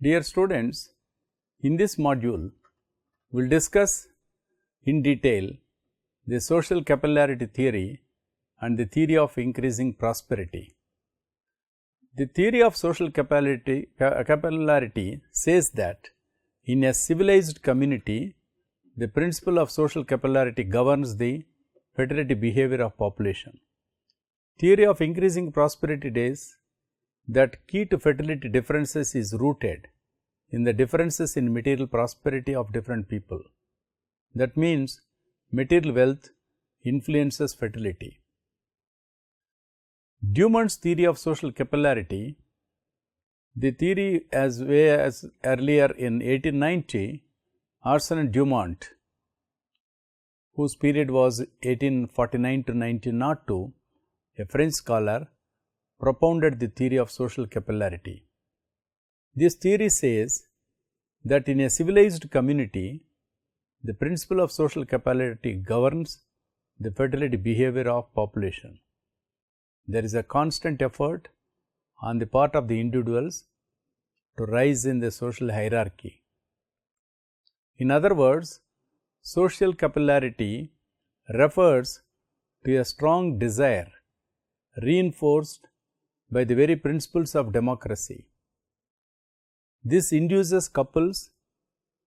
Dear students, in this module, we will discuss in detail the social capillarity theory and the theory of increasing prosperity. The theory of social capillarity says that in a civilized community, the principle of social capillarity governs the fertility behavior of population. Theory of increasing prosperity says that key to fertility differences is rooted in the differences in material prosperity of different people. That means material wealth influences fertility. Dumont's theory of social capillarity, the theory as earlier in 1890, Arson and Dumont, whose period was 1849 to 1902, a French scholar, propounded the theory of social capillarity. This theory says that in a civilized community, the principle of social capillarity governs the fertility behavior of population. There is a constant effort on the part of the individuals to rise in the social hierarchy. In other words, social capillarity refers to a strong desire reinforced by the very principles of democracy. This induces couples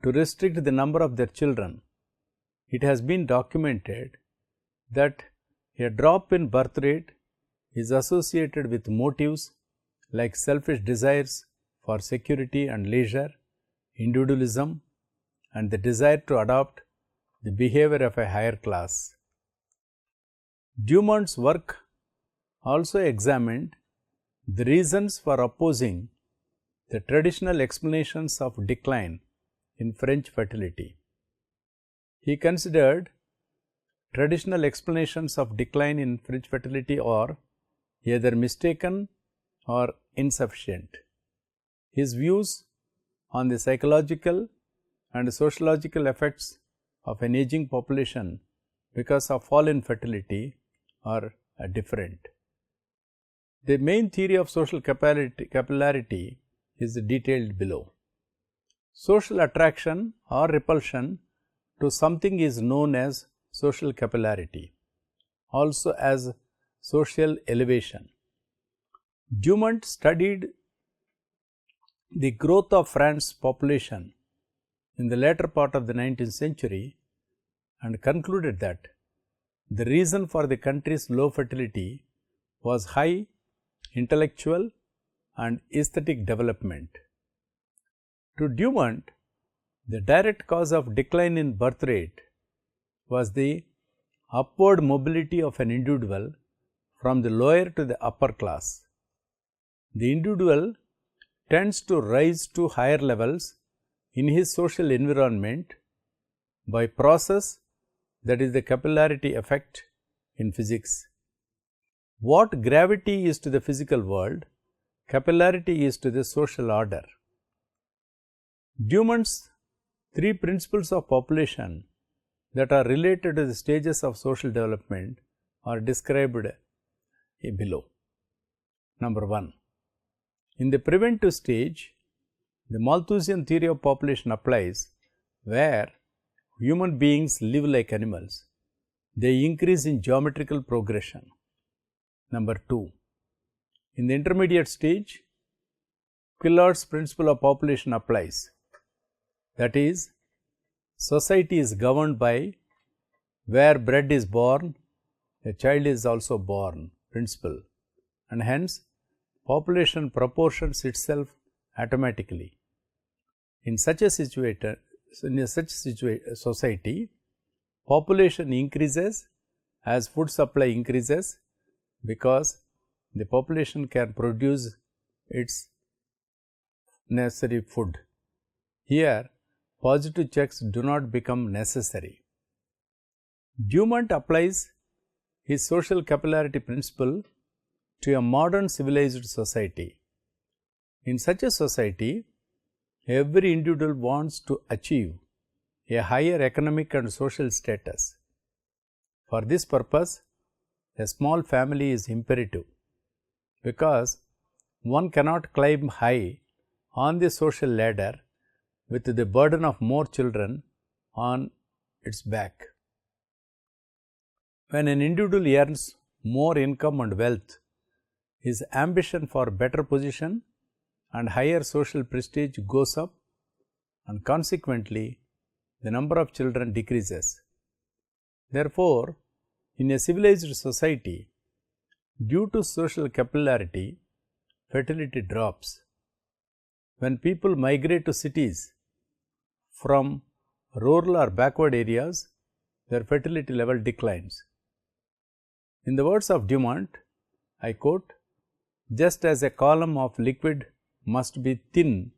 to restrict the number of their children. It has been documented that a drop in birth rate is associated with motives like selfish desires for security and leisure, individualism, and the desire to adopt the behavior of a higher class. Dumont's work also examined the reasons for opposing the traditional explanations of decline in French fertility. He considered traditional explanations of decline in French fertility are either mistaken or insufficient. His views on the psychological and sociological effects of an aging population because of fall in fertility are different. The main theory of social capillarity is detailed below. Social attraction or repulsion to something is known as social capillarity, also as social elevation. Dumont studied the growth of France's population in the latter part of the 19th century and concluded that the reason for the country's low fertility was high intellectual and aesthetic development. To Dumont, the direct cause of decline in birth rate was the upward mobility of an individual from the lower to the upper class. The individual tends to rise to higher levels in his social environment by process that is the capillarity effect in physics. What gravity is to the physical world, capillarity is to the social order. Dumont's three principles of population that are related to the stages of social development are described below. Number 1. In the preventive stage, the Malthusian theory of population applies where human beings live like animals. They increase in geometrical progression. Number 2. In the intermediate stage, Quillard's principle of population applies. That is, society is governed by where bread is born, a child is also born principle, and hence population proportions itself automatically. In such a society, population increases as food supply increases because the population can produce its necessary food. Here, positive checks do not become necessary. Dumont applies his social capillarity principle to a modern civilized society. In such a society, every individual wants to achieve a higher economic and social status. For this purpose, a small family is imperative because one cannot climb high on the social ladder with the burden of more children on its back. When an individual earns more income and wealth, his ambition for better position and higher social prestige goes up, and consequently the number of children decreases. Therefore, in a civilized society, due to social capillarity, fertility drops. When people migrate to cities from rural or backward areas, their fertility level declines. In the words of Dumont, I quote, "Just as a column of liquid must be thin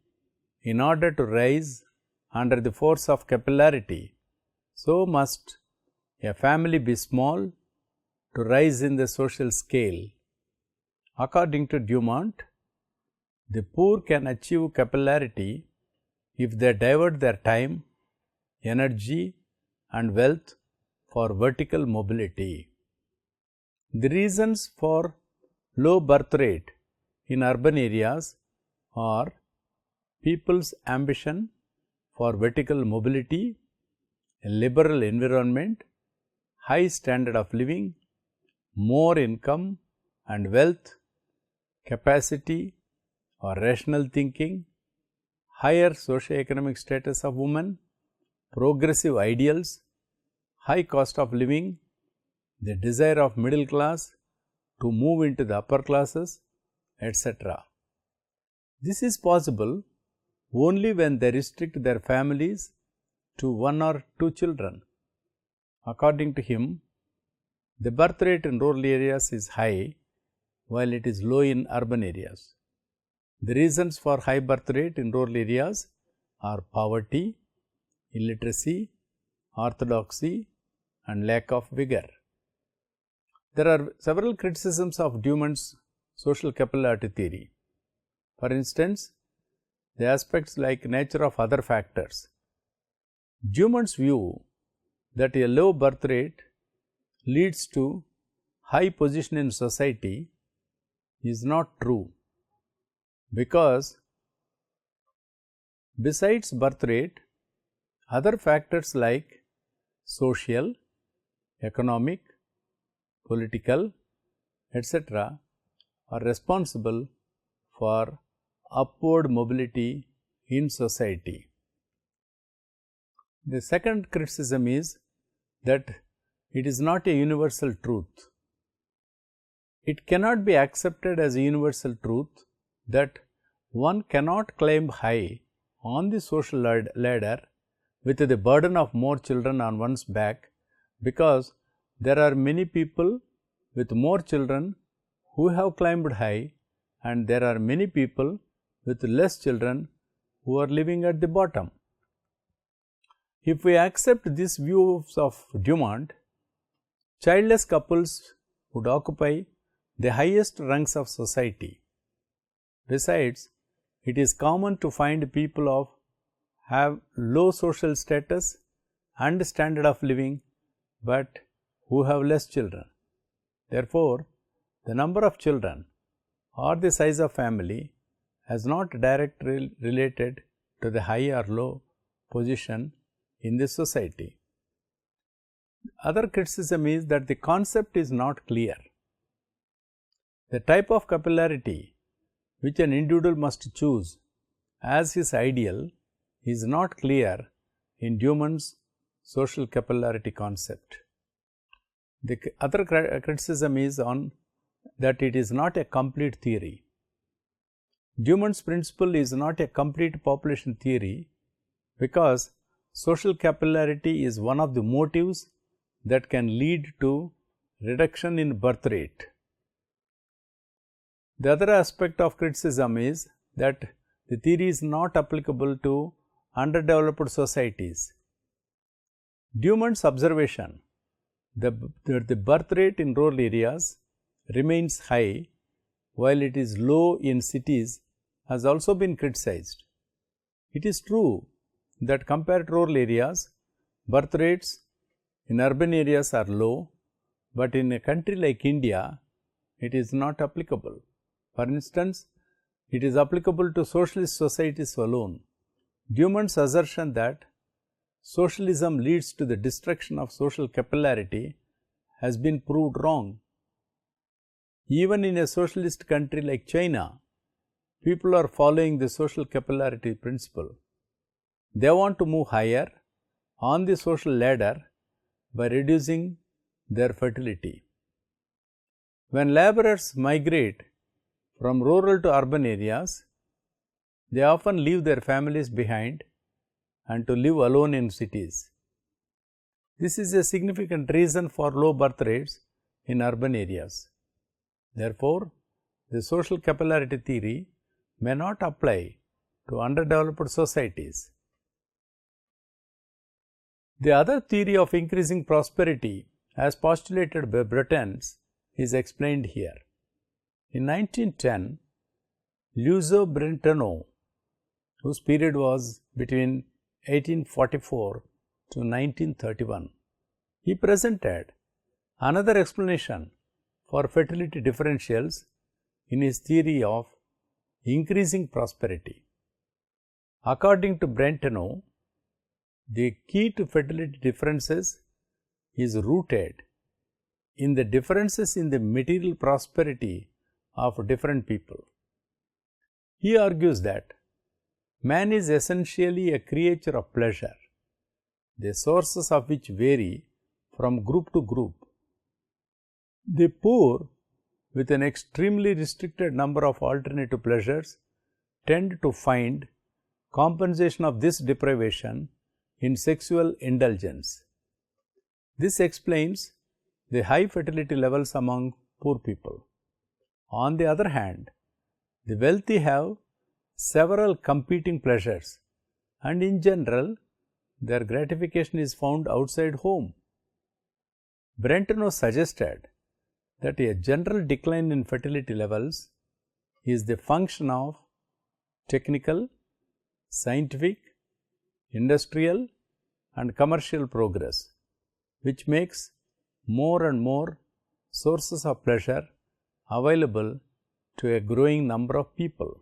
in order to rise under the force of capillarity, so must a family be small to rise in the social scale." According to Dumont, the poor can achieve capillarity if they divert their time, energy, and wealth for vertical mobility. The reasons for low birth rate in urban areas are people's ambition for vertical mobility, a liberal environment, high standard of living, more income and wealth, capacity or rational thinking, higher socio-economic status of women, progressive ideals, high cost of living, the desire of middle class to move into the upper classes, etc. This is possible only when they restrict their families to 1 or 2 children. According to him, the birth rate in rural areas is high while it is low in urban areas. The reasons for high birth rate in rural areas are poverty, illiteracy, orthodoxy, and lack of vigor. There are several criticisms of Dumont's social capillarity theory. For instance, the aspects like nature of other factors. Dumont's view that a low birth rate leads to high position in society is not true, because besides birth rate, other factors like social, economic, political, etc. are responsible for upward mobility in society. The second criticism is that it is not a universal truth. It cannot be accepted as a universal truth that one cannot climb high on the social ladder with the burden of more children on one's back, because there are many people with more children who have climbed high, and there are many people with less children who are living at the bottom. If we accept these views of Dumont, childless couples would occupy the highest rungs of society. Besides, it is common to find people have low social status and standard of living, but who have less children. Therefore, the number of children or the size of family has not directly related to the high or low position in the society. Other criticism is that the concept is not clear. The type of capillarity which an individual must choose as his ideal is not clear in Dumont's social capillarity concept. The other criticism is on that it is not a complete theory. Dumont's principle is not a complete population theory, because social capillarity is one of the motives that can lead to reduction in birth rate. The other aspect of criticism is that the theory is not applicable to underdeveloped societies. Dumont's observation that the birth rate in rural areas remains high while it is low in cities has also been criticized. It is true that compared to rural areas, birth rates in urban areas are low, but in a country like India, it is not applicable. For instance, it is applicable to socialist societies alone. Dumont's assertion that socialism leads to the destruction of social capillarity has been proved wrong. Even in a socialist country like China, people are following the social capillarity principle. They want to move higher on the social ladder by reducing their fertility. When laborers migrate from rural to urban areas, they often leave their families behind and to live alone in cities. This is a significant reason for low birth rates in urban areas. Therefore, the social capillarity theory may not apply to underdeveloped societies. The other theory of increasing prosperity, as postulated by Bretons, is explained here. In 1910, Lucio Brentano, whose period was between 1844 to 1931, he presented another explanation for fertility differentials in his theory of increasing prosperity. According to Brentano, the key to fertility differences is rooted in the differences in the material prosperity of different people. He argues that man is essentially a creature of pleasure, the sources of which vary from group to group. The poor, with an extremely restricted number of alternative pleasures, tend to find compensation of this deprivation in sexual indulgence. This explains the high fertility levels among poor people. On the other hand, the wealthy have several competing pleasures, and in general, their gratification is found outside home. Brentano suggested that a general decline in fertility levels is the function of technical, scientific, industrial, and commercial progress, which makes more and more sources of pleasure available to a growing number of people.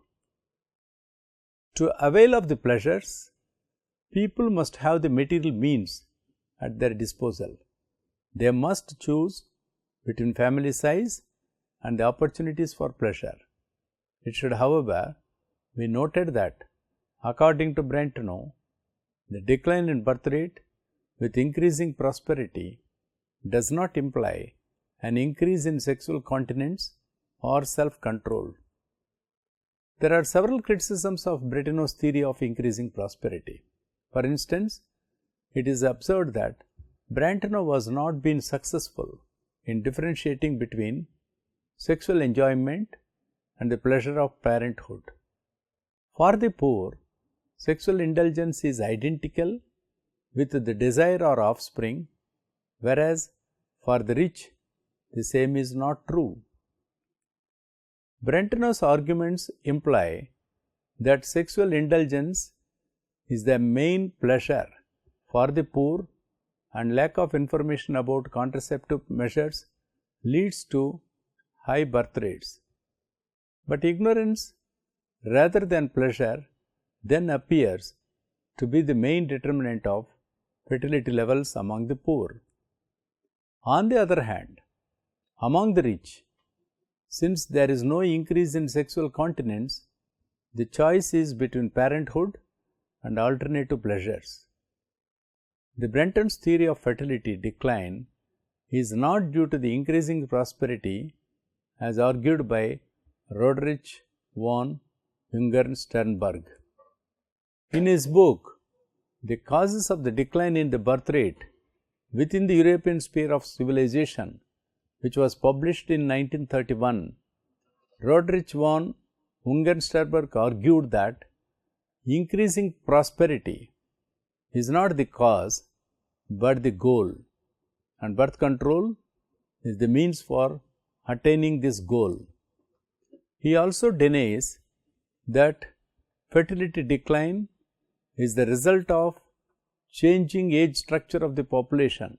To avail of the pleasures, people must have the material means at their disposal. They must choose between family size and the opportunities for pleasure. It should, however, be noted that, according to Brentano, the decline in birth rate with increasing prosperity does not imply an increase in sexual continence or self-control. There are several criticisms of Brentano's theory of increasing prosperity. For instance, it is observed that Brentano was not being successful in differentiating between sexual enjoyment and the pleasure of parenthood. For the poor, sexual indulgence is identical with the desire or offspring, whereas for the rich, the same is not true. Brentano's arguments imply that sexual indulgence is the main pleasure for the poor, and lack of information about contraceptive measures leads to high birth rates. But ignorance rather than pleasure then appears to be the main determinant of fertility levels among the poor. On the other hand, among the rich, since there is no increase in sexual continence, the choice is between parenthood and alternative pleasures. The Brenton's theory of fertility decline is not due to the increasing prosperity as argued by Roderich von Ungern-Sternberg. In his book, The Causes of the Decline in the Birth Rate within the European Sphere of Civilization, which was published in 1931, Roderich von Ungern-Sternberg argued that increasing prosperity is not the cause but the goal, and birth control is the means for attaining this goal. He also denies that fertility decline is the result of changing age structure of the population,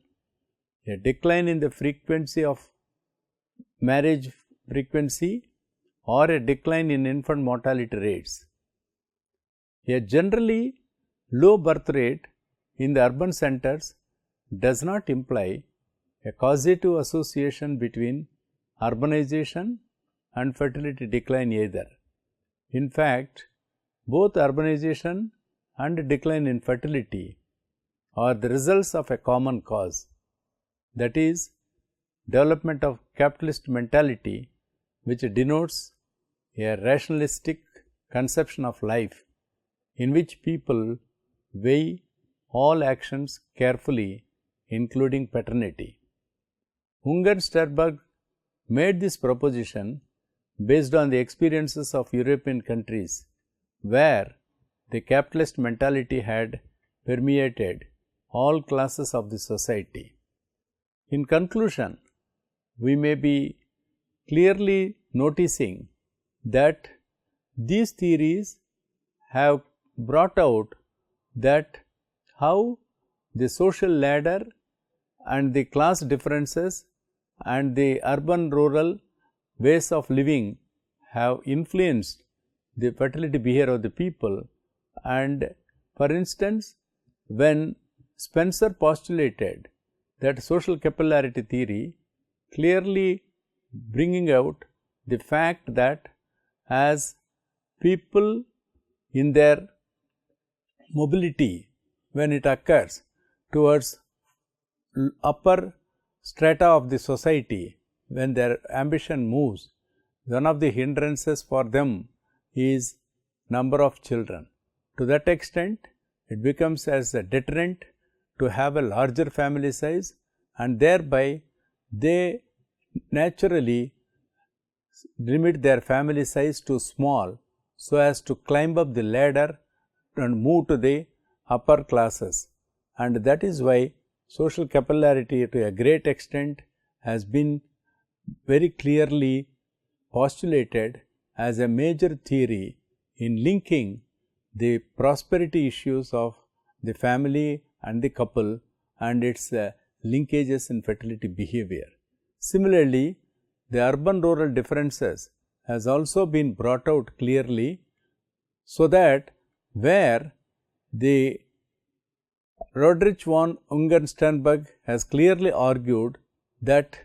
a decline in the frequency of marriage frequency, or a decline in infant mortality rates. A generally low birth rate in the urban centers does not imply a causative association between urbanization and fertility decline either. In fact, both urbanization and decline in fertility are the results of a common cause, that is, development of capitalist mentality, which denotes a rationalistic conception of life in which people weigh all actions carefully, including paternity. Sternberg made this proposition based on the experiences of European countries where the capitalist mentality had permeated all classes of the society. In conclusion, we may be clearly noticing that these theories have brought out that how the social ladder and the class differences and the urban-rural ways of living have influenced the fertility behavior of the people. And for instance, when Spencer postulated that social capillarity theory, clearly bringing out the fact that as people in their mobility, when it occurs towards upper strata of the society, when their ambition moves, one of the hindrances for them is number of children. To that extent, it becomes as a deterrent to have a larger family size, and thereby they naturally limit their family size to small so as to climb up the ladder and move to the upper classes. And that is why social capillarity to a great extent has been very clearly postulated as a major theory in linking the prosperity issues of the family and the couple and its linkages in fertility behavior. Similarly, the urban-rural differences has also been brought out clearly, so that where the Rodrich von Ungern-Sternberg has clearly argued that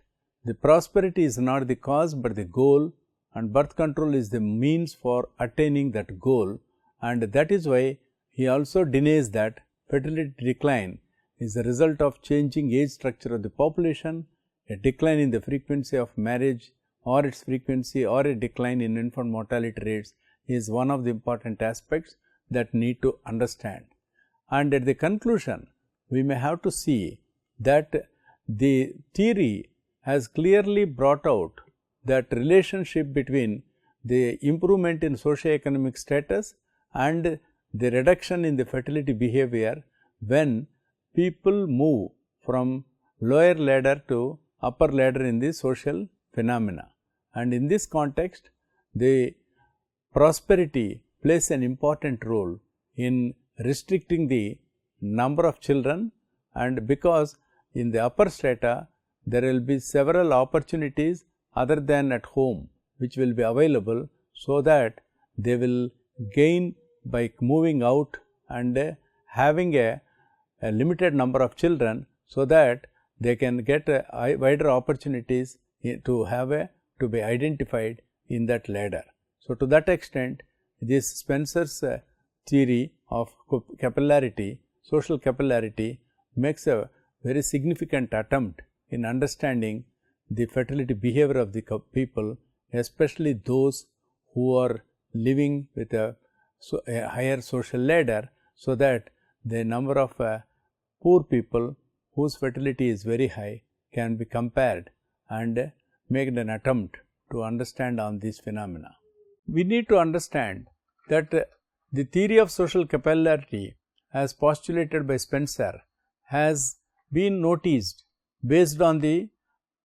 the prosperity is not the cause but the goal, and birth control is the means for attaining that goal, and that is why he also denies that fertility decline is the result of changing age structure of the population, a decline in the frequency of marriage or its frequency, or a decline in infant mortality rates is one of the important aspects that need to understand. And at the conclusion, we may have to see that the theory has clearly brought out that relationship between the improvement in socio-economic status and the reduction in the fertility behavior when people move from lower ladder to upper ladder in the social phenomena. And in this context, the prosperity plays an important role in restricting the number of children, and because in the upper strata there will be several opportunities other than at home which will be available, so that they will gain by moving out and having a limited number of children, so that they can get wider opportunities to be identified in that ladder. So, to that extent, this Spencer's theory of capillarity, social capillarity, makes a very significant attempt in understanding the fertility behavior of the people, especially those who are living with a higher social ladder, so that the number of poor people whose fertility is very high can be compared and make an attempt to understand on these phenomena. We need to understand that the theory of social capillarity, as postulated by Spencer, has been noticed based on the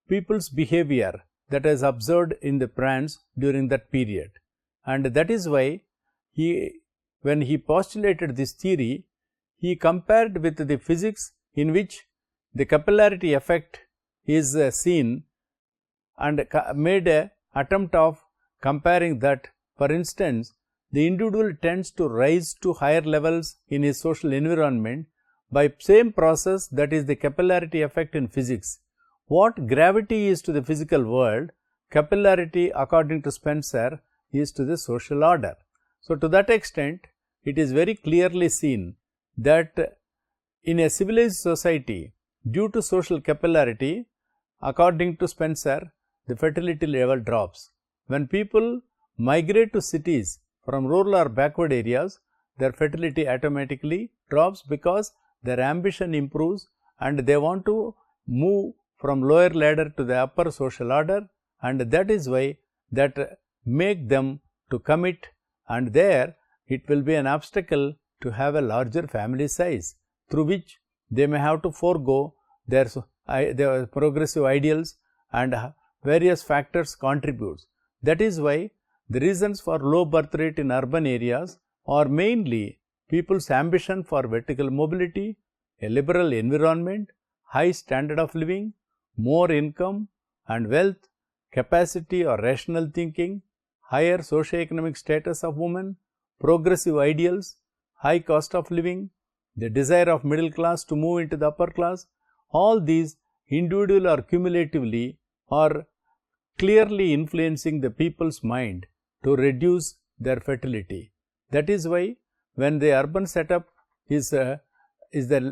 people's behavior that is observed in the France during that period. And that is why when he postulated this theory, he compared with the physics in which the capillarity effect is seen, and made an attempt of comparing that, for instance, the individual tends to rise to higher levels in his social environment by same process, that is the capillarity effect in physics. What gravity is to the physical world, capillarity according to Spencer is to the social order. So, to that extent, it is very clearly seen that in a civilized society, due to social capillarity, according to Spencer, the fertility level drops. When people migrate to cities from rural or backward areas, their fertility automatically drops because their ambition improves and they want to move from lower ladder to the upper social order, and that is why that make them to commit, and there it will be an obstacle to have a larger family size, through which they may have to forego their progressive ideals, and various factors contributes. That is why the reasons for low birth rate in urban areas are mainly people's ambition for vertical mobility, a liberal environment, high standard of living, more income and wealth, capacity or rational thinking, higher socio-economic status of women, progressive ideals, high cost of living, the desire of middle class to move into the upper class. All these individually or cumulatively are clearly influencing the people's mind to reduce their fertility. That is why when the urban setup is the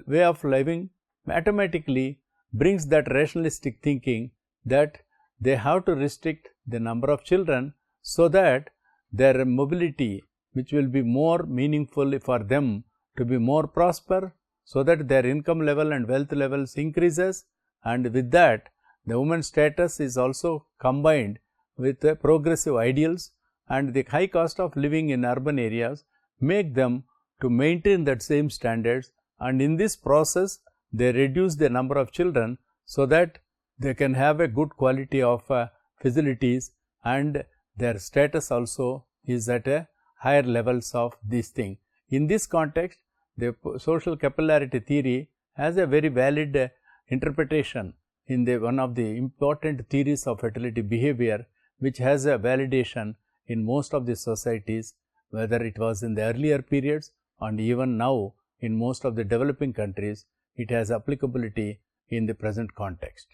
way of living, automatically brings that rationalistic thinking that they have to restrict the number of children so that their mobility, which will be more meaningful for them to be more prosper, so that their income level and wealth levels increases, and with that the woman's status is also combined with the progressive ideals, and the high cost of living in urban areas make them to maintain that same standards, and in this process they reduce the number of children so that they can have a good quality of facilities, and their status also is at a higher levels of this thing. In this context, the social capillarity theory has a very valid interpretation in one of the important theories of fertility behavior, which has a validation in most of the societies, whether it was in the earlier periods and even now in most of the developing countries, it has applicability in the present context.